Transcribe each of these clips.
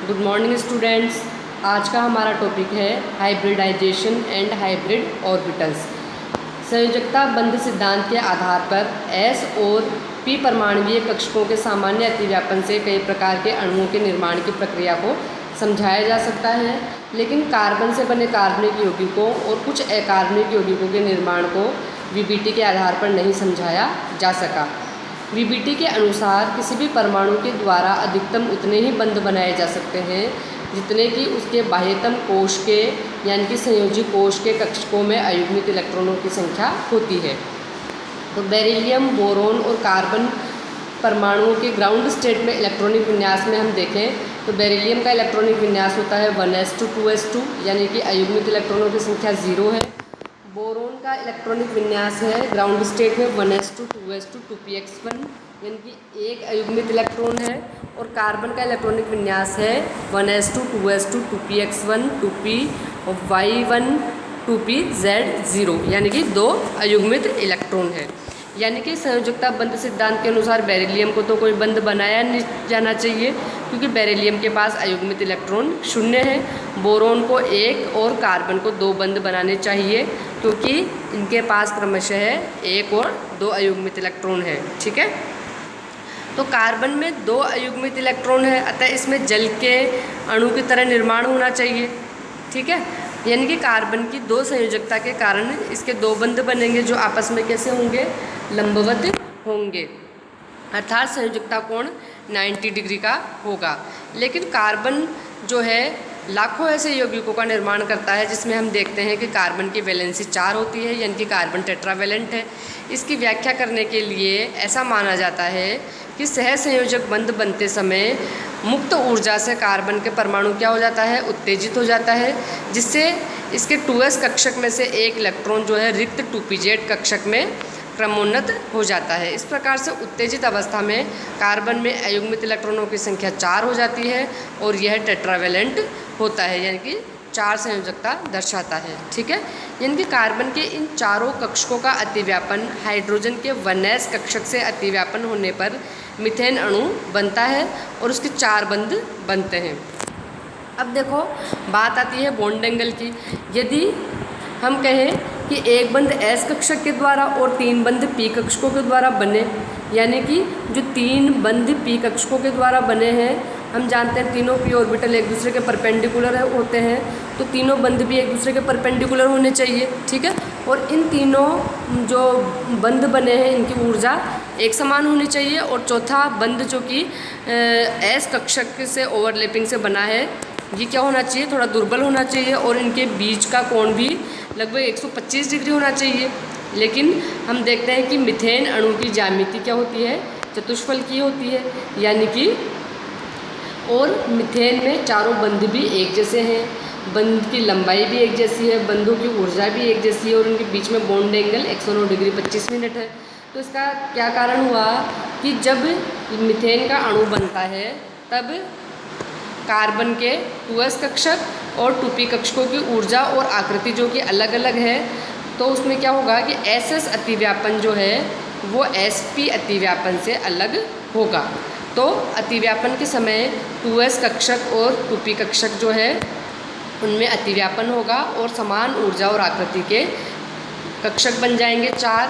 Good morning students. आज का हमारा टॉपिक है हाइब्रिडाइजेशन एंड हाइब्रिड ऑर्बिटल्स। संयोजकता बंध सिद्धांत के आधार पर एस और पी परमाणुवीय कक्षकों के सामान्य अतिव्यापन से कई प्रकार के अणुओं के निर्माण की प्रक्रिया को समझाया जा सकता है, लेकिन कार्बन से बने कार्बनिक यौगिकों और कुछ अकार्बनिक यौगिकों के निर्माण को वीबीटी के आधार पर नहीं समझाया जा सका। वीबीटी के अनुसार किसी भी परमाणु के द्वारा अधिकतम उतने ही बंध बनाए जा सकते हैं जितने कि उसके बाह्यतम कोश के यानी कि संयोजी कोश के कक्षकों में अयुग्मित इलेक्ट्रॉनों की संख्या होती है। तो बेरिलियम, बोरोन और कार्बन परमाणुओं के ग्राउंड स्टेट में इलेक्ट्रॉनिक विन्यास में हम देखें तो बेरिलियम का इलेक्ट्रॉनिक विन्यास होता है 1s2 2s2 यानी कि अयुग्मित इलेक्ट्रॉनों की संख्या 0 है। बोरोन का इलेक्ट्रॉनिक विन्यास है ग्राउंड स्टेट में 1s2 2s2 2px1 यानी कि एक अयुग्मित इलेक्ट्रॉन है, और कार्बन का इलेक्ट्रॉनिक विन्यास है 1s2 2s2 2px1 2p और y1 2pz0 यानी कि 2 अयुग्मित इलेक्ट्रॉन है। यानी कि संयोजकता बंध सिद्धांत के अनुसार बेरिलियम को तो कोई बंध बनाया नहीं जाना चाहिए क्योंकि बेरिलियम के पास अयुग्मित इलेक्ट्रॉन 0 है। बोरोन को 1 और कार्बन को 2 बंध बनाने चाहिए क्योंकि इनके पास क्रमशः 1 और 2 अयुग्मित इलेक्ट्रॉन है। ठीक है, तो कार्बन में 2 अयुग्मित इलेक्ट्रॉन है, अतः इसमें जल के अणु की तरह निर्माण होना चाहिए। ठीक है, यानी कि कार्बन की 2 संयोजकता के कारण इसके 2 बंध बनेंगे जो आपस में कैसे होंगे, लंबवत होंगे, अर्थात संयोजकता कोण 90 डिग्री का होगा। लेकिन कार्बन जो है लाखों ऐसे यौगिकों का निर्माण करता है जिसमें हम देखते हैं कि कार्बन की वैलेंसी 4 होती है, यानी कि कार्बन टेट्रावैलेंट है। इसकी व्याख्या करने के लिए ऐसा माना जाता है कि सहसंयोजक बंध बनते समय मुक्त ऊर्जा से कार्बन के परमाणु क्या हो जाता है, उत्तेजित हो जाता है, जिससे इसके 2s कक्षक में से एक इलेक्ट्रॉन जो है रिक्त 2pz कक्षक में क्रमोन्नत हो जाता है। इस प्रकार से उत्तेजित अवस्था में कार्बन में अयुग्मित इलेक्ट्रॉनों की संख्या 4 हो जाती है और यह टेट्रावैलेंट होता है, यानी कि 4 संयोजकता दर्शाता है। ठीक है, यानी कि कार्बन के इन चारों कक्षकों का अतिव्यापन हाइड्रोजन के 1s कक्षक से अतिव्यापन होने पर मीथेन अणु बनता है और उसके 4 बंध बनते हैं। अब देखो बात आती है बॉन्ड एंगल की। यदि हम कहें कि एक बंध s कक्षक के द्वारा और 3 बंध p कक्षकों के द्वारा बने, यानी कि जो 3 बंध p कक्षकों के द्वारा बने हैं, हम जानते हैं तीनों p ऑर्बिटल एक दूसरे के परपेंडिकुलर होते हैं, तो तीनों बंध भी एक दूसरे के परपेंडिकुलर होने चाहिए। ठीक है, और इन तीनों जो बंध बने हैं इनकी ऊर्जा एक समान होनी चाहिए, और चौथा बंध जो कि s कक्षक से ओवरलैपिंग से बना है ये क्या होना चाहिए, थोड़ा दुर्बल होना चाहिए, और इनके बीच का कोण भी लगभग 125 डिग्री होना चाहिए। लेकिन हम देखते हैं कि मीथेन अणु की ज्यामिति क्या होती है, चतुष्फलकीय होती है, यानी कि और मीथेन में चारों बंध भी एक जैसे हैं, बंध की लंबाई भी एक जैसी है, बंधों की ऊर्जा भी एक जैसी है, और उनके बीच में बॉन्ड एंगल 109 डिग्री 25 मिनट है। तो इसका क्या कारण हुआ कि जब मीथेन का अणु बनता है तब कार्बन के 2s कक्षक और 2p कक्षकों की ऊर्जा और आकृति जो कि अलग अलग है, तो उसमें क्या होगा कि ss अतिव्यापन जो है वो sp अतिव्यापन से अलग होगा। तो अतिव्यापन के समय 2s कक्षक और 2p कक्षक जो है उनमें अतिव्यापन होगा और समान ऊर्जा और आकृति के कक्षक बन जाएंगे 4।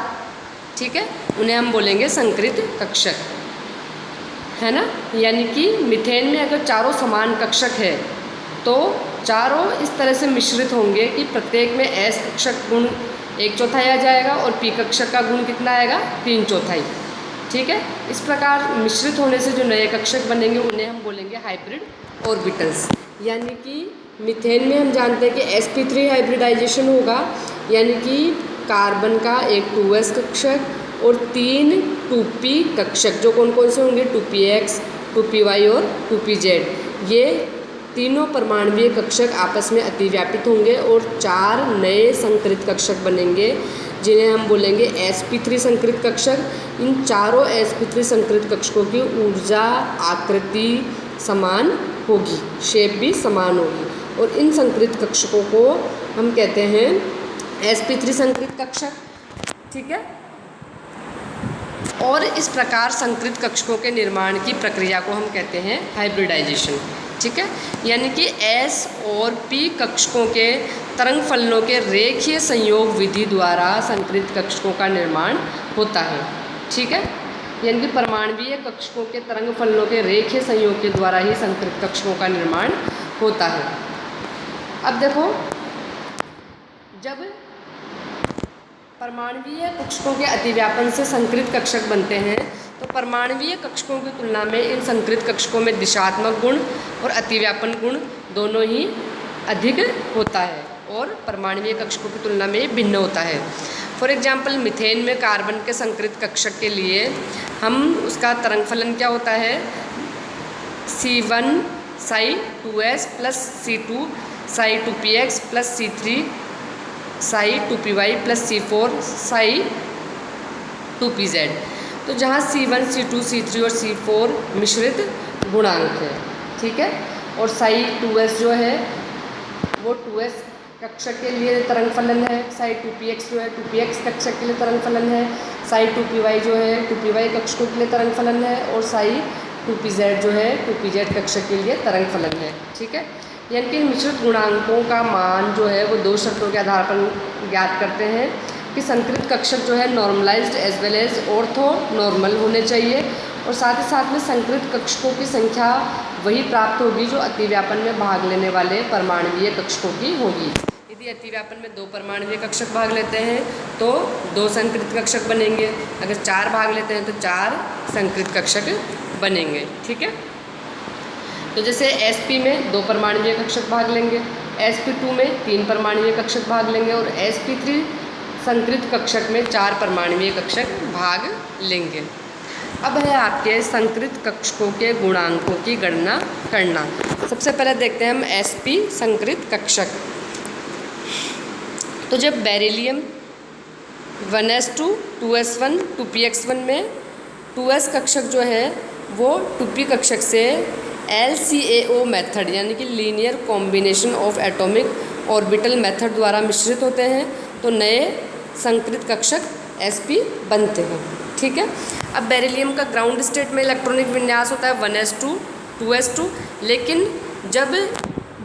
ठीक है, उन्हें हम बोलेंगे संकृत कक्षक, है ना। यानी कि मीथेन में अगर चारों समान कक्षक है तो चारों इस तरह से मिश्रित होंगे कि प्रत्येक में s कक्षक गुण 1/4 आ जाएगा और p कक्षक का गुण कितना आएगा, 3/4। ठीक है, इस प्रकार मिश्रित होने से जो नए कक्षक बनेंगे उन्हें हम बोलेंगे हाइब्रिड ऑर्बिटल्स। यानी कि मीथेन में हम जानते हैं कि sp3 हाइब्रिडाइजेशन होगा, यानी कि कार्बन का एक 2s कक्षक और 3 2p कक्षक जो कौन कौन से होंगे, 2px 2py और 2pz, ये तीनों परमाणुवीय कक्षक आपस में अतिव्यापित होंगे और 4 नए संकरित कक्षक बनेंगे जिन्हें हम बोलेंगे sp3 संकरित कक्षक। इन चारों sp3 संकरित कक्षकों की ऊर्जा आकृति समान होगी, शेप भी समान होगी, और इन संकरित कक्षकों को हम कहते हैं sp3 संकरित कक्षक। ठीक है, और इस प्रकार संकृत कक्षकों के निर्माण की प्रक्रिया को हम कहते हैं हाइब्रिडाइजेशन। ठीक है, यानी कि एस और पी कक्षकों के तरंग फलनों के रेखीय संयोग विधि द्वारा संकृत कक्षकों का निर्माण होता है। ठीक है, यानी कि परमाणवीय कक्षकों के तरंग फलनों के रेखीय संयोग के द्वारा ही संकृत कक्षकों का निर्माण होता है। अब देखो, जब परमाणवीय कक्षकों के अतिव्यापन से संकृत कक्षक बनते हैं तो परमाणवीय कक्षकों की तुलना में इन संकृत कक्षकों में दिशात्मक गुण और अतिव्यापन गुण दोनों ही अधिक होता है और परमाणवीय कक्षकों की तुलना में भिन्न होता है। फॉर एग्जाम्पल, मीथेन में कार्बन के संकृत कक्षक के लिए हम उसका तरंग फलन क्या होता है, C1 Sai 2s plus C2 Sai 2px plus C3 Sai 2py plus C4 Sai 2pz। तो जहाँ C1, C2, C3 और C4 मिश्रित गुणांक है। ठीक है, और साई 2s जो है वो 2s कक्षक के लिए तरंग फलन है, साई 2px जो है 2px कक्षक के लिए तरंग फलन है, साई 2py जो है 2py कक्षकों के लिए तरंग फलन है और साई 2pz जो है 2pz कक्षक के लिए तरंग फलन है। ठीक है, यानी कि मिश्रित गुणांकों का मान जो है वो दो शर्तों के आधार पर ज्ञात करते हैं कि संकृत कक्षक जो है normalised as well as orthonormal होने चाहिए और साथ ही साथ में संकृत कक्षकों की संख्या वही प्राप्त होगी जो अतिव्यापन में भाग लेने वाले परमाणवीय कक्षकों की होगी। यदि अतिव्यापन में 2 परमाणवीय कक्षक भाग लेते हैं तो 2 संकृत कक्षक बनेंगे, अगर 4 भाग लेते हैं तो 4 संकृत कक्षक बनेंगे। ठीक है, तो जैसे sp में 2 परमाणवीय कक्षक भाग लेंगे, sp2 में 3 परमाणवीय कक्षक भाग लेंगे और sp3 संकृत कक्षक में 4 परमाणवीय कक्षक भाग लेंगे। अब है आपके संकृत कक्षकों के गुणांकों की गणना करना। सबसे पहले देखते हैं हम sp संकृत कक्षक। तो जब बेरिलियम 1s2 2s1 2px1 में 2s कक्षक जो है वो 2p कक्षक से LCAO मेथड यानी कि linear combination of atomic orbital method द्वारा मिश्रित होते हैं तो नए संकृत कक्षक sp बनते हैं। ठीक है, अब बेरिलियम का ग्राउंड स्टेट में इलेक्ट्रॉनिक विन्यास होता है 1s2 2s2, लेकिन जब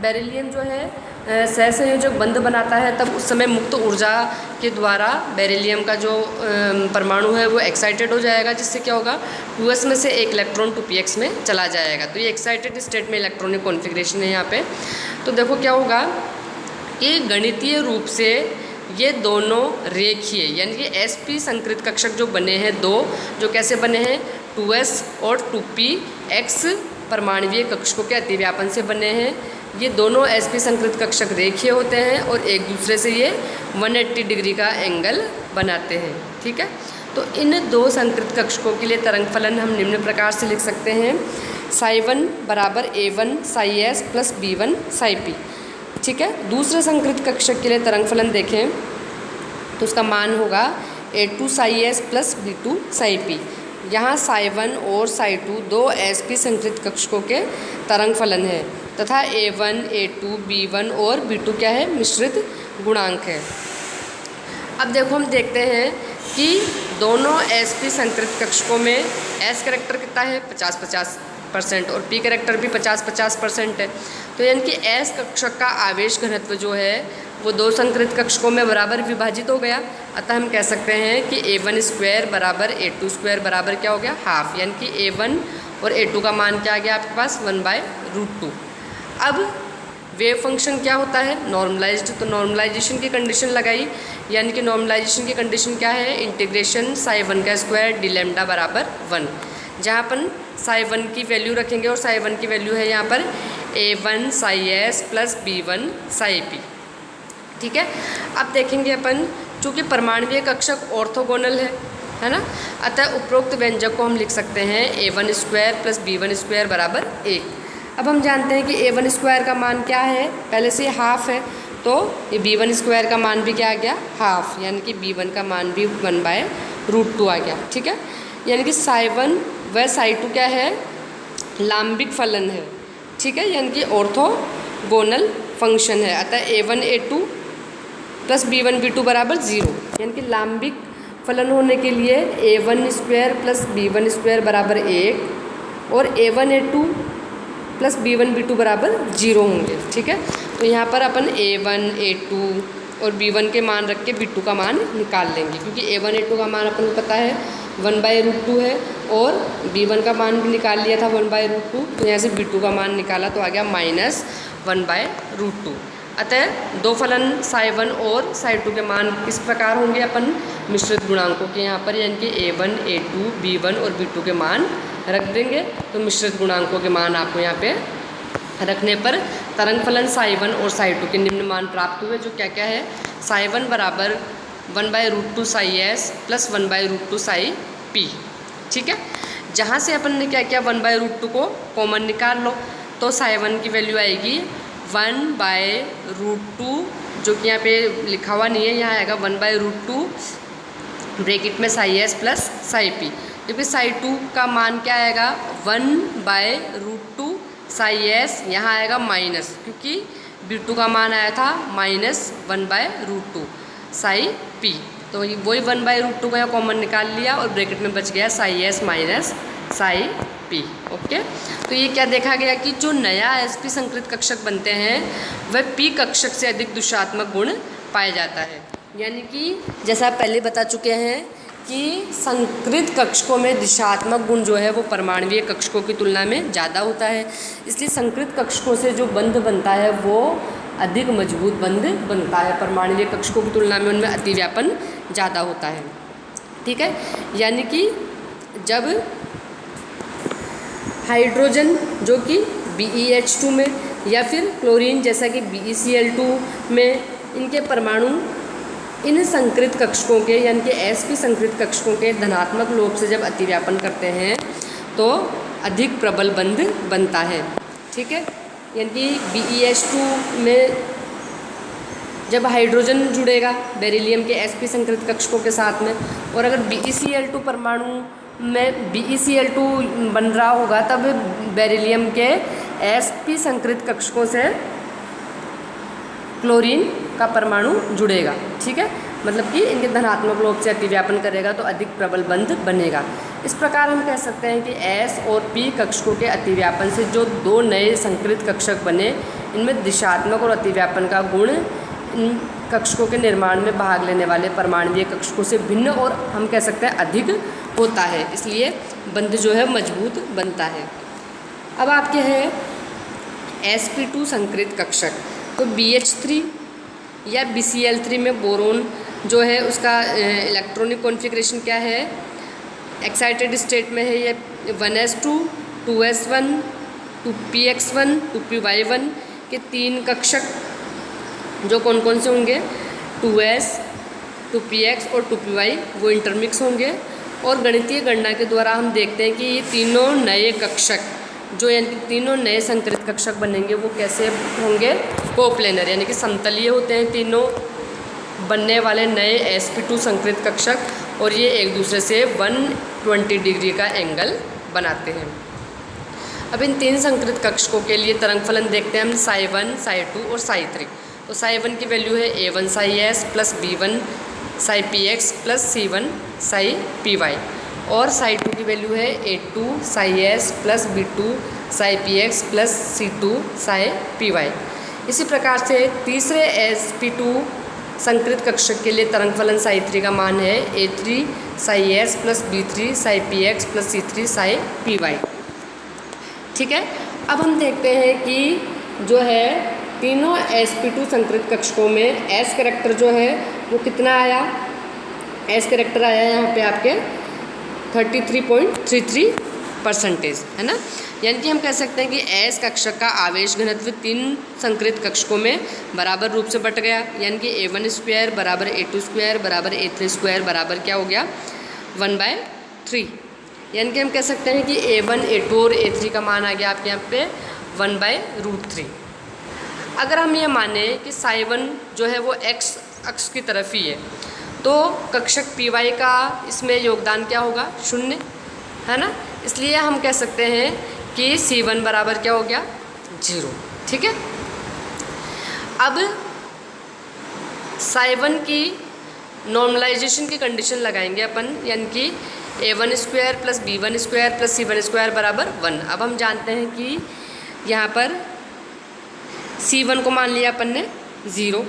बेरिलियम जो है सहसंयोजक बंध बनाता है तब उस समय मुक्त ऊर्जा के द्वारा बेरिलियम का जो परमाणु है वो एक्साइटेड हो जाएगा, जिससे क्या होगा 2s में से एक इलेक्ट्रॉन 2px में चला जाएगा। तो ये एक्साइटेड स्टेट में इलेक्ट्रॉनिक कॉन्फ़िगरेशन है यहाँ पे। तो देखो क्या होगा कि गणितीय रूप से ये दोनों रेखीय यानी कि sp संकृत कक्षक जो बने हैं 2, जो कैसे बने हैं 2s और 2px परमाणवीय कक्षकों के अतिव्यापन से बने हैं। ये दोनों sp संकृत कक्षक रेखीय होते हैं और एक दूसरे से ये 180 डिग्री का एंगल बनाते हैं। ठीक है, तो इन 2 संकृत कक्षकों के लिए तरंग फलन हम निम्न प्रकार से लिख सकते हैं, साई1 बराबर a1 Sai s plus b1 Sai p। ठीक है, दूसरे संकृत कक्षक के लिए तरंग फलन देखें तो उसका मान होगा a2 Sai s plus b2 Sai p। यहाँ साई1 और साई2 2 sp संकृत कक्षकों के तरंग फलन है तथा a1 a2 b1 और b2 क्या है, मिश्रित गुणांक है। अब देखो हम देखते हैं कि दोनों sp संकृत कक्षकों में s कैरेक्टर कितना है 50-50% और p कैरेक्टर भी 50-50% है। तो यानी कि s कक्षक का आवेश घनत्व जो है वो 2 संकृत कक्षकों में बराबर विभाजित हो गया। अतः हम कह सकते हैं कि a1 स्क्वायर बराबर a2 स्क्वायर बराबर क्या हो गया, हाफ, यानी कि a1 और a2 का मान क्या आ गया आपके पास 1/√2। अब वेव फंक्शन क्या होता है, नॉर्मलाइज्ड। तो नॉर्मलाइजेशन की कंडीशन लगाई, यानी कि नॉर्मलाइजेशन की कंडीशन क्या है, इंटीग्रेशन साई1 का स्क्वायर डी लैम्डा बराबर 1, जहाँ अपन साई1 की वैल्यू रखेंगे और साई1 की वैल्यू है यहाँ पर a1 Sai s plus b1 Sai p। ठीक है, अब देखेंगे अपन चूँकि परमाणवीय कक्षक ऑर्थोगोनल है ना, अतः उपरोक्त व्यंजक को हम लिख सकते हैं a1 square plus b1 square बराबर 1। अब हम जानते हैं कि a1 स्क्वायर का मान क्या है, पहले से हाफ है, तो ये b1 स्क्वायर का मान भी क्या आ गया, हाफ, यानी कि b1 का मान भी 1/√2 आ गया। ठीक है, यानी कि साई1 व साई2 क्या है, लाम्बिक फलन है। ठीक है, यानी कि ऑर्थोगोनल फंक्शन है। अतः a1 a2 plus b1 b2 बराबर 0, यानी कि लाम्बिक फलन होने के लिए a1 square plus b1 square बराबर 1 और a1 a2 plus B1 B2 बराबर 0 होंगे। ठीक है, तो यहाँ पर अपन A1 A2 और B1 के मान रख के B2 का मान निकाल लेंगे, क्योंकि A1 A2 का मान अपन को पता है 1/√2 है और B1 का मान भी निकाल लिया था 1/√2, तो यहाँ से B2 का मान निकाला तो आ गया -1/√2। अतः दो फलन psi1 और psi2 के मान किस प्रकार होंगे अपन मिश्रित गुणांकों के यहाँ पर, यानी कि A1 A2 B1 और B2 के मान रख देंगे। तो मिश्रित गुणांकों के मान आपको यहाँ पे रखने पर तरंग फलन psi1 और psi2 के निम्न मान प्राप्त हुए, जो क्या क्या है। psi1 बराबर 1/√2 psi s plus 1/√2 psi p। ठीक है, जहाँ से अपन ने क्या किया 1/√2 को कॉमन निकाल लो, तो psi1 की वैल्यू आएगी 1/√2, जो कि यहाँ पे लिखा हुआ नहीं है, यहाँ आएगा 1/√2 ब्रैकेट में psi s plus psi p, क्योंकि psi2 का मान क्या आएगा 1/√2 psi s, यहाँ आएगा माइनस, क्योंकि B2 का मान आया था -1/√2 psi p, तो वही 1/√2 का कॉमन निकाल लिया और ब्रैकेट में बच गया psi s minus psi p। Okay, तो ये क्या देखा गया कि जो नया sp संकृत कक्षक बनते हैं वह p कक्षक से अधिक दिशात्मक गुण पाया जाता है। यानी कि जैसा आप पहले बता चुके हैं कि संकृत कक्षकों में दिशात्मक गुण जो है वो परमाणुीय कक्षकों की तुलना में ज़्यादा होता है, इसलिए संकृत कक्षकों से जो बंध बनता है वो अधिक मजबूत बंध बनता है। परमाणुीय कक्षकों की तुलना में उनमें अतिव्यापन ज़्यादा होता है। ठीक है, यानी कि जब हाइड्रोजन जो कि BeH2 में या फिर क्लोरीन जैसा कि BeCl2 में, इनके परमाणु इन संकृत कक्षकों के यानी कि sp संकृत कक्षकों के धनात्मक लोब से जब अतिव्यापन करते हैं तो अधिक प्रबल बंध बनता है। ठीक है, यानी कि BeH2 में जब हाइड्रोजन जुड़ेगा बेरिलियम के sp संकृत कक्षकों के साथ में, और अगर BeCl2 परमाणु में BeCl2 बन रहा होगा तब बेरिलियम के sp संकृत कक्षकों से क्लोरीन का परमाणु जुड़ेगा। ठीक है, मतलब कि इनके धनात्मक लोब से अतिव्यापन करेगा तो अधिक प्रबल बंध बनेगा। इस प्रकार हम कह सकते हैं कि S और P कक्षकों के अतिव्यापन से जो दो नए संकृत कक्षक बने, इनमें दिशात्मक और अतिव्यापन का गुण इन कक्षकों के निर्माण में भाग लेने वाले परमाणुीय कक्षकों से भिन्न और हम कह सकते हैं अधिक होता है, इसलिए बंध जो है मजबूत बनता है। अब आपके हैं sp2 संकृत कक्षक, तो BH3 या BCl3 में बोरोन जो है उसका इलेक्ट्रॉनिक कॉन्फ़िगरेशन क्या है, एक्साइटेड स्टेट में है ये 1s2 2s1 2px1 2py1 के तीन कक्षक जो कौन कौन से होंगे 2s 2px और 2py वो इंटरमिक्स होंगे। और गणितीय गणना के द्वारा हम देखते हैं कि ये तीनों नए कक्षक जो यानी कि तीनों नए संकृत कक्षक बनेंगे वो कैसे होंगे, कोप्लेनर, यानी कि समतलीय होते हैं तीनों बनने वाले नए sp2 संकृत कक्षक, और ये एक दूसरे से 120 डिग्री का एंगल बनाते हैं। अब इन तीन संकृत कक्षकों के लिए तरंग फलन देखते हैं हम psi1 psi2 और psi3। तो psi1 की वैल्यू है A1 psi s plus B1 psi px plus C1 psi py, और psi2 की वैल्यू है A2 psi s plus B2 psi px plus C2 psi py। इसी प्रकार से तीसरे sp2 संकृत कक्षक के लिए तरंग फलन psi3 का मान है A3 psi s plus B3 psi px plus C3 psi py। ठीक है, अब हम देखते हैं कि जो है तीनों sp2 संकृत कक्षकों में s कैरेक्टर जो है वो कितना आया, s कैरेक्टर आया यहाँ पे आपके 33.33% है ना। यानी कि हम कह सकते हैं कि s कक्षक का आवेश घनत्व तीन संकृत कक्षकों में बराबर रूप से बट गया, यानी कि A1 स्क्वायर बराबर A2 स्क्वायर बराबर A3 स्क्वायर बराबर क्या हो गया 1/3। यानी कि हम कह सकते हैं कि A1 A2 और A3 का मान आ गया आपके यहाँ पे 1/√3। अगर हम ये माने कि psi1 जो है वो x अक्ष की तरफ ही है, तो कक्षक py का इसमें योगदान क्या होगा, 0 है ना। इसलिए हम कह सकते हैं कि C1 बराबर क्या हो गया 0। ठीक है, अब psi1 की नॉर्मलाइजेशन की कंडीशन लगाएंगे अपन, यानी कि A1 square plus B1 square plus C1 square बराबर 1। अब हम जानते हैं कि यहाँ पर C1 को मान लिया अपन ने 0।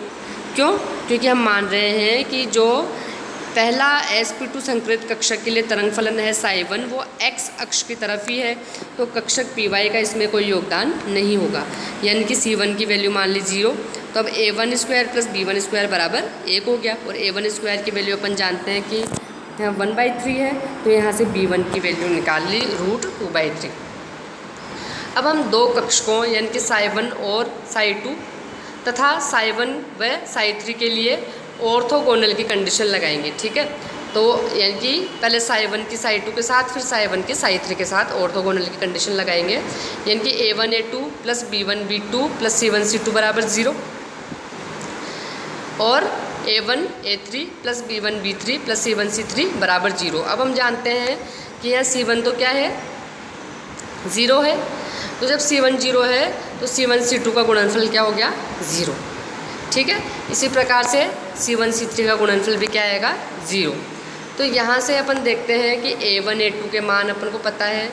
क्यों? क्योंकि हम मान रहे हैं कि जो पहला sp2 संकृत कक्षक के लिए तरंग फलन है psi1 वो x अक्ष की तरफ ही है, तो कक्षक py का इसमें कोई योगदान नहीं होगा, यानी कि C1 की वैल्यू मान ली 0। तो अब a1 square plus b1 square बराबर 1 हो गया, और a1 स्क्वायर की वैल्यू अपन जानते हैं कि यहाँ 1/3 है, तो यहाँ से b1 की वैल्यू निकाल ली √2/3। अब हम दो कक्षकों यानी कि psi1 और psi2 तथा psi1 व psi3 के लिए ऑर्थोगोनल की कंडीशन लगाएंगे। ठीक है, तो यानी कि पहले psi1 की psi2 के साथ, फिर psi1 की psi3 के साथ ऑर्थोगोनल की कंडीशन लगाएंगे, यानी कि a1 a2 plus b1 b2 plus c1 c2 बराबर 0, और a1 a3 plus b1 b3 plus c1 c3 बराबर 0। अब हम जानते हैं कि यहाँ c1 तो क्या है, 0 है, तो जब c1 0 है तो c1 c2 का गुणनफल क्या हो गया, 0। ठीक है, इसी प्रकार से c1 c3 का गुणनफल भी क्या आएगा, 0। तो यहाँ से अपन देखते हैं कि a1 a2 के मान अपन को पता है,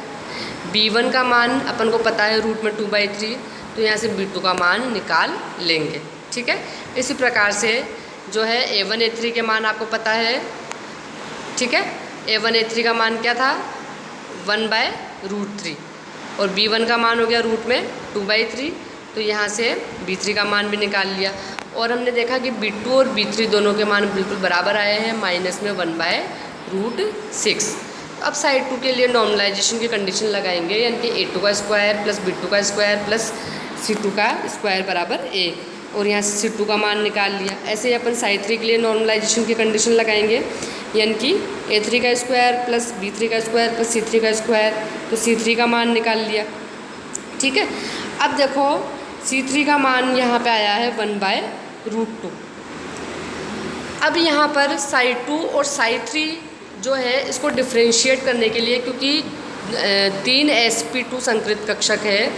b1 का मान अपन को पता है रूट में 2/3, तो यहाँ से b2 का मान निकाल लेंगे। ठीक है, इसी प्रकार से जो है a1 a3 के मान आपको पता है। ठीक है, a1 a3 का मान क्या था, 1/√3, और b1 का मान हो गया रूट में 2/3, तो यहाँ से b3 का मान भी निकाल लिया। और हमने देखा कि b2 और b3 दोनों के मान बिल्कुल बराबर आए हैं, माइनस में 1/√6। अब psi2 के लिए नॉर्मलाइजेशन की कंडीशन लगाएंगे, यानी कि a2 का स्क्वायर प्लस b2 का स्क्वायर प्लस c2 का स्क्वायर बराबर 1, और यहाँ से c2 का मान निकाल लिया। ऐसे ही अपन psi3 के लिए नॉर्मलाइजेशन की कंडीशन लगाएंगे, यानी कि a3 का स्क्वायर प्लस b3 का स्क्वायर प्लस c3 का स्क्वायर, तो c3 का मान निकाल लिया। ठीक है, अब देखो c3 का मान यहाँ पे आया है 1/√2। अब यहाँ पर psi2 और psi3 जो है इसको डिफ्रेंशिएट करने के लिए, क्योंकि 3 sp2 संकृत कक्षक है,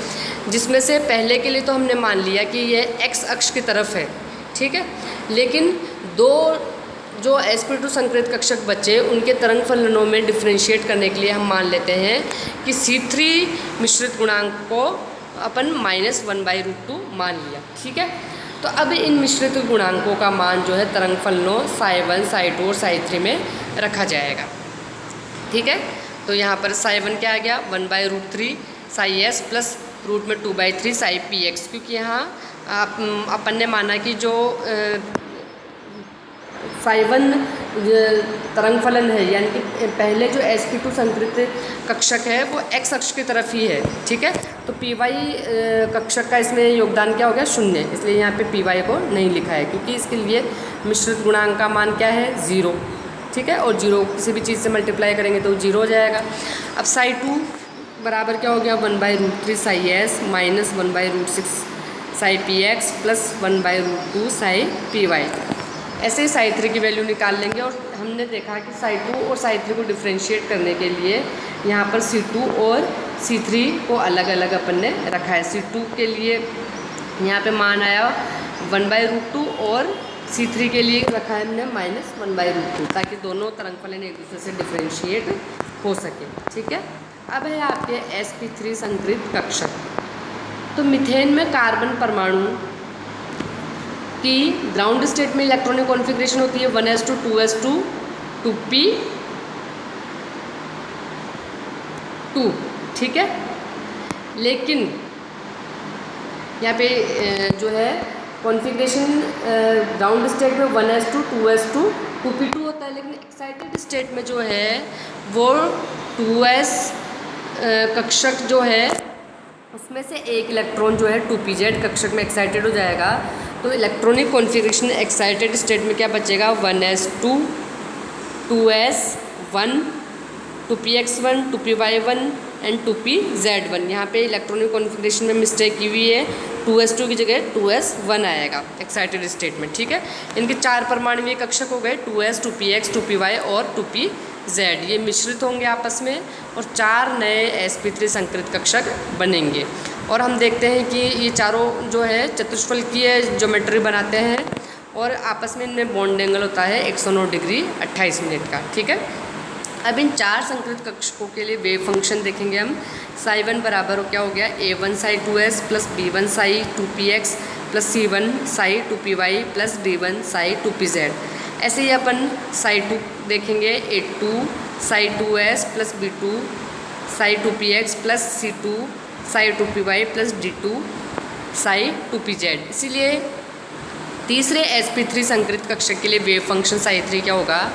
जिसमें से पहले के लिए तो हमने मान लिया कि ये x अक्ष की तरफ है। ठीक है, लेकिन दो जो sp2 संकृत कक्षक बचे उनके तरंग फलनों में डिफ्रेंशिएट करने के लिए हम मान लेते हैं कि c3 मिश्रित गुणांक को अपन -1/√2 मान लिया। ठीक है, तो अब इन मिश्रित गुणांकों का मान जो है तरंग फलनों psi1 psi2 और psi3 में रखा जाएगा। ठीक है, तो यहाँ पर psi1 क्या आ गया, 1/√3 psi s प्लस रूट में 2/3 psi px, क्योंकि यहाँ अपन ने माना कि जो psi1 तरंग फलन है, यानी कि पहले जो sp2 संकृत कक्षक है वो x अक्ष की तरफ ही है। ठीक है, तो py कक्षक का इसमें योगदान क्या हो गया, 0, इसलिए यहाँ पे py को नहीं लिखा है, क्योंकि इसके लिए मिश्रित गुणांक का मान क्या है, 0। ठीक है, और 0 किसी भी चीज़ से मल्टीप्लाई करेंगे तो 0 हो जाएगा। अब psi2 बराबर क्या हो गया, 1/√3 psi s minus 1/√6 psi px plus 1/√2 psi py। ऐसे ही psi3 की वैल्यू निकाल लेंगे, और हमने देखा कि psi2 और psi3 को डिफ्रेंशिएट करने के लिए यहाँ पर c2 और c3 को अलग अलग अपन ने रखा है। c2 के लिए यहाँ पे मान आया 1/√2 और c3 के लिए रखा है हमने -1/√2, ताकि दोनों तरंग फलन एक दूसरे से डिफ्रेंशिएट हो सके। ठीक है, अब है आपके sp3 संकृत कक्षक। तो मीथेन में कार्बन परमाणु की ग्राउंड स्टेट में इलेक्ट्रॉनिक कॉन्फ़िगरेशन होती है 1s2 2s2 2p2। ठीक है, लेकिन यहाँ पे जो है कॉन्फ़िगरेशन ग्राउंड स्टेट में 1s2 2s2 2p2 होता है, लेकिन एक्साइटेड स्टेट में जो है वो 2s कक्षक जो है उसमें से एक इलेक्ट्रॉन जो है 2pz कक्षक में एक्साइटेड हो जाएगा। तो इलेक्ट्रॉनिक कॉन्फ़िगरेशन एक्साइटेड स्टेट में क्या बचेगा, 1s2 2s1 2px1 2py1 and 2pz1। यहाँ पे इलेक्ट्रॉनिक कॉन्फ़िगरेशन में मिस्टेक की हुई है, 2s2 की जगह 2s1 आएगा एक्साइटेड स्टेट में। ठीक है, इनके 4 परमाणुवीय कक्षक हो गए 2s 2px 2py और 2pz। ये मिश्रित होंगे आपस में और 4 नए sp3 संकृत कक्षक बनेंगे। और हम देखते हैं कि ये चारों जो है चतुष्फलकीय ज्योमेट्री बनाते हैं और आपस में इनमें बॉन्ड एंगल होता है 109 डिग्री 28 मिनट का। ठीक है, अब इन 4 संकृत कक्षकों के लिए वेव फंक्शन देखेंगे हम। साई 1 बराबर क्या हो गया, A1 Sai 2s plus B1 Sai 2px plus C1 Sai 2py plus D1 Sai 2pz। ऐसे ही अपन साई 2 देखेंगे, A2 Sai 2s plus B2 Sai 2px plus C2 Sai 2py plus D2 Sai 2pz। इसीलिए तीसरे sp3 संकृत कक्षक के लिए वेव फंक्शन साई 3 क्या होगा,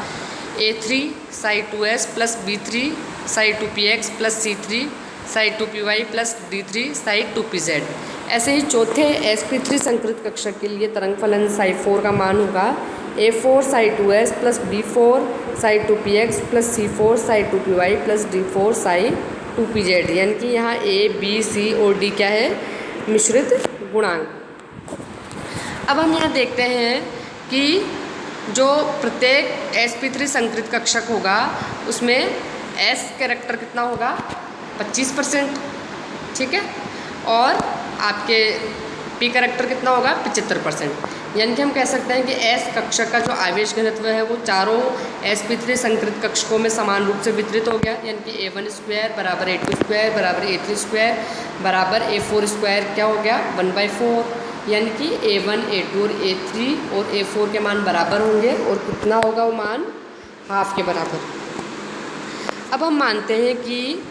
A3 Sai 2s plus B3 Sai 2px plus C3 Sai 2py plus D3 Sai 2pz। ऐसे ही चौथे sp3 संकृत कक्षक के लिए तरंग फलन साई 4 का मान होगा A4 Sai 2s plus B4 Sai 2px plus C4 Sai 2py plus D4 Sai 2pz। यानी कि यहाँ A, B, C और D क्या है, मिश्रित गुणांक। अब हम यहाँ देखते हैं कि जो प्रत्येक sp3 संकृत कक्षक होगा उसमें s कैरेक्टर कितना होगा, 25%, ठीक है, और आपके p कैरेक्टर कितना होगा, 75%। यानी कि हम कह सकते हैं कि s कक्षक का जो आवेश घनत्व है वो चारों sp3 संकृत कक्षकों में समान रूप से वितरित हो गया। यानी कि A1 स्क्वायर बराबर A2 स्क्वायर बराबर A3 स्क्वायर बराबर A4 स्क्वायर क्या हो गया, 1/4। यानी कि A1, A2 और A3 और A4 के मान बराबर होंगे और कितना होगा वो मान, हाफ के बराबर। अब हम मानते हैं कि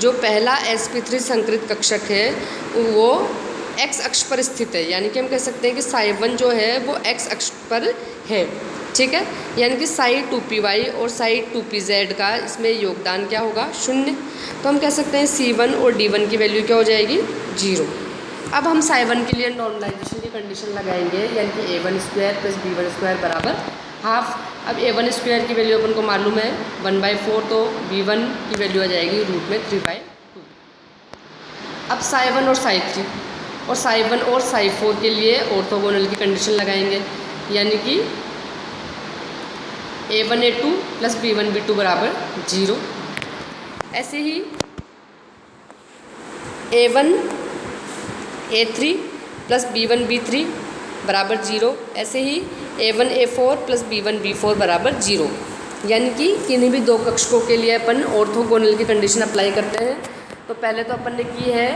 जो पहला sp3 संकृत कक्षक है वो x अक्ष पर स्थित है। यानी कि हम कह सकते हैं कि साई 1 जो है वो x अक्ष पर है, ठीक है। यानी कि साई 2py और साई 2pz का इसमें योगदान क्या होगा, 0। तो हम कह सकते हैं C1 और D1 की वैल्यू क्या हो जाएगी, 0। अब हम साई 1 के लिए नॉर्मलाइजेशन की कंडीशन लगाएंगे। यानी कि A1 square plus B1 square बराबर हाफ। अब A1 स्क्वायर की वैल्यू अपन को मालूम है 1/4, तो B1 की वैल्यू आ जाएगी रूट में 3/2। अब साई 1 और साई 3 और साई 1 और साई 4 के लिए ऑर्थोगोनल की कंडीशन लगाएंगे। यानी कि A1 A2 plus B1 B2 बराबर 0। ऐसे ही A1 A3 plus B1 B3 बराबर 0। ऐसे ही A1 A4 plus B1 B4 बराबर 0। यानी कि किन्हीं भी दो कक्षकों के लिए अपन ऑर्थोगोनल की कंडीशन अप्लाई करते हैं। तो पहले तो अपन ने की है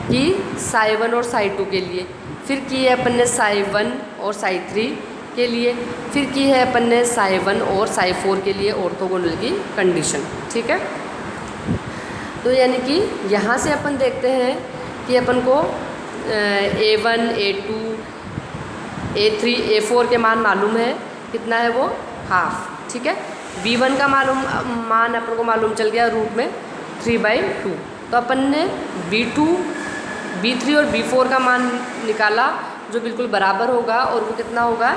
कि साई 1 और साई 2 के लिए, फिर की है अपन ने साई 1 और साई 3 के लिए, फिर की है अपन ने साई 1 और साई 4 के लिए ऑर्थोगोनल की कंडीशन, ठीक है। तो यानी कि यहाँ से अपन देखते हैं कि अपन को A1 A2 A3 A4 के मान मालूम है, कितना है वो, हाफ, ठीक है। B1 का मान अपन को मालूम चल गया रूट में 3/2। तो अपन ने B2 B3 और B4 का मान निकाला जो बिल्कुल बराबर होगा, और वो कितना होगा,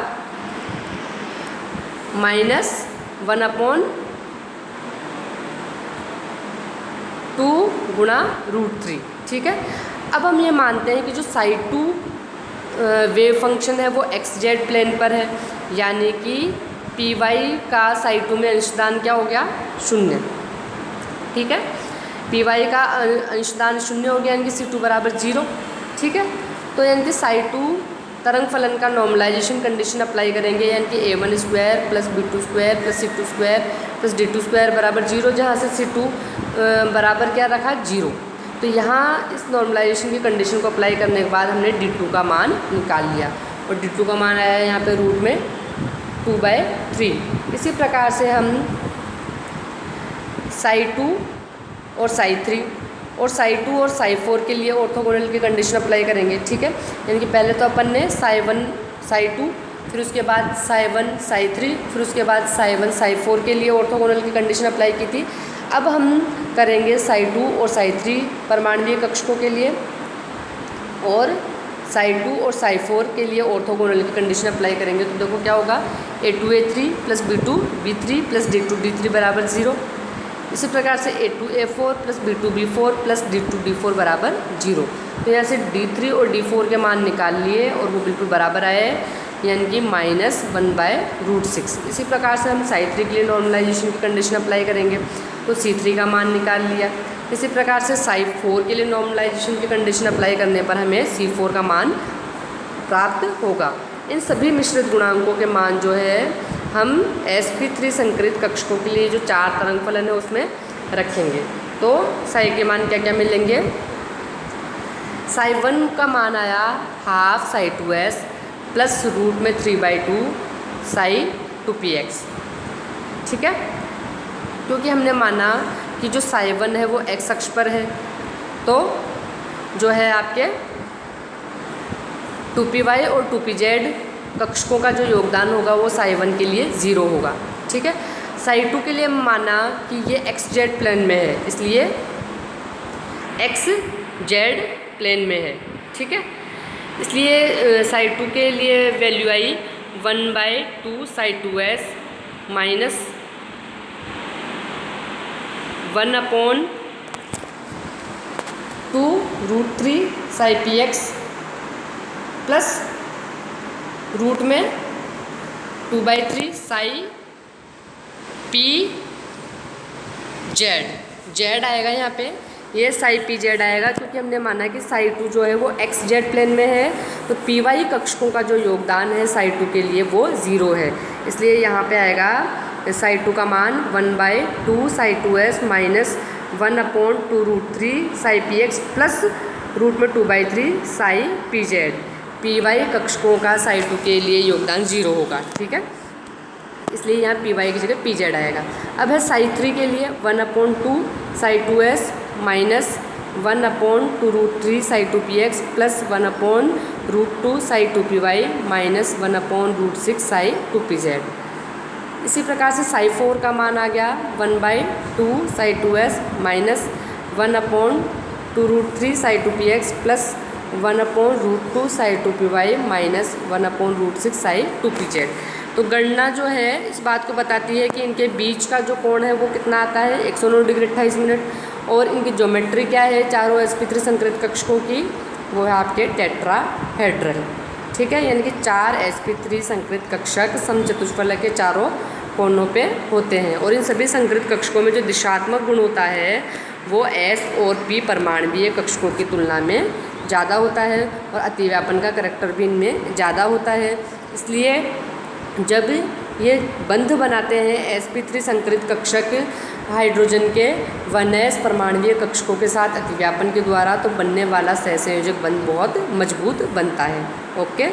-1/2 गुणा √3, ठीक है। अब हम ये मानते हैं कि जो साई 2 वेव फंक्शन है वो XZ प्लेन पर है। यानी कि PY का साई 2 में अंशदान क्या हो गया, 0, ठीक है। PY का अंशदान 0 हो गया, यानी कि C2 बराबर 0, ठीक है। तो यानी कि साई 2 तरंग फलन का नॉर्मलाइजेशन कंडीशन अप्लाई करेंगे। यानी कि A1 square plus B2 square plus C2 square plus D2 square बराबर 0, जहाँ से C2 बराबर क्या रखा, 0। तो यहाँ इस नॉर्मलाइजेशन की कंडीशन को अप्लाई करने के बाद हमने D2 का मान निकाल लिया, और D2 का मान आया है यहाँ पे रूट में 2/3। इसी प्रकार से हम साई 2 और साई 3 और साई 2 और साई 4 के लिए ऑर्थोगोनल की कंडीशन अप्लाई करेंगे, ठीक है। यानी कि पहले तो अपन ने साई 1 साई 2, फिर उसके बाद साई 1 साई 3, फिर उसके बाद साई 1 साई 4 के लिए ऑर्थोगोनल की कंडीशन अप्लाई की थी। अब हम करेंगे साई 2 और साई 3 परमाणुीय कक्षकों के लिए, और साई 2 और साई 4 के लिए ऑर्थोगोनल की कंडीशन अप्लाई करेंगे। तो देखो क्या होगा, A2 A3 plus B2 B3 plus D2 D3 बराबर 0। इसी प्रकार से A2 A4 plus B2 B4 plus D2 D4 बराबर 0। तो यहाँ से D3 और D4 के मान निकाल लिए और वो बिल्कुल बराबर आए, यानी कि -1/√6। इसी प्रकार से हम साई 3 के लिए नॉर्मलाइजेशन की कंडीशन अप्लाई करेंगे, तो C3 का मान निकाल लिया। इसी प्रकार से साई 4 के लिए नॉर्मलाइजेशन की कंडीशन अप्लाई करने पर हमें C4 का मान प्राप्त होगा। इन सभी मिश्रित गुणांकों के मान जो है हम sp3 संकरित कक्षकों के लिए जो 4 तरंग फलन है उसमें रखेंगे। तो साई के मान क्या क्या मिलेंगे? साई 1 का मान आया half Sai 2s plus root में 3/2 साई 2px। ठीक है, क्योंकि हमने माना कि जो साई 1 है वो x अक्ष पर है, तो जो है आपके 2py और 2pz कक्षकों का जो योगदान होगा वो साई 1 के लिए 0 होगा। ठीक है, साई 2 के लिए माना कि ये xz प्लेन में है, इसलिए xz प्लेन में है। ठीक है, इसलिए साई 2 के लिए वैल्यू आई 1/2 psi 2s minus 1/2 √3 psi px plus root में 2/3 साई pz। z आएगा यहाँ पे, ये साई pz आएगा क्योंकि हमने माना कि साई 2 जो है वो xz प्लेन में है, तो py कक्षकों का जो योगदान है साई 2 के लिए वो 0 है। इसलिए यहाँ पे आएगा साई 2 का मान 1/2 psi 2s minus 1/2 √3 psi px plus root में 2/3 साई pz। py कक्षकों का साई 2 के लिए योगदान 0 होगा। ठीक है, इसलिए यहाँ py की जगह pz आएगा। अब है साई 3 के लिए 1/2 psi 2s minus 1/2 √3 Sai 2px plus 1/√2 Sai 2py minus 1/√6 Sai 2pz। इसी प्रकार से साई 4 का मान आ गया 1/2 psi 2s minus 1/2 √3 Sai 2px plus 1/√2 Sai 2py minus 1/√6 Sai 2pz। तो गणना जो है इस बात को बताती है कि इनके बीच का जो कोण है वो कितना आता है 109 डिग्री 28 मिनट, और इनकी ज्योमेट्री क्या है चारों sp3 संकरित कक्षकों की, वो है आपके टेट्राहेड्रल। ठीक है, यानी कि 4 sp3 संकरित कक्षक समचतुष्फलक के चारों कोनों पे होते हैं, और इन सभी संकरित कक्षकों में जो दिशात्मक गुण होता है वो s और p परमाणवीय कक्षकों की तुलना में ज़्यादा होता है, और अतिव्यापन का करैक्टर भी इनमें ज़्यादा होता है। इसलिए जब ये बंध बनाते हैं sp3 संकरित कक्षक हाइड्रोजन के 1s परमाणवीय कक्षकों के साथ अतिव्यापन के द्वारा, तो बनने वाला सहसंयोजक बंध बहुत मजबूत बनता है। ओके।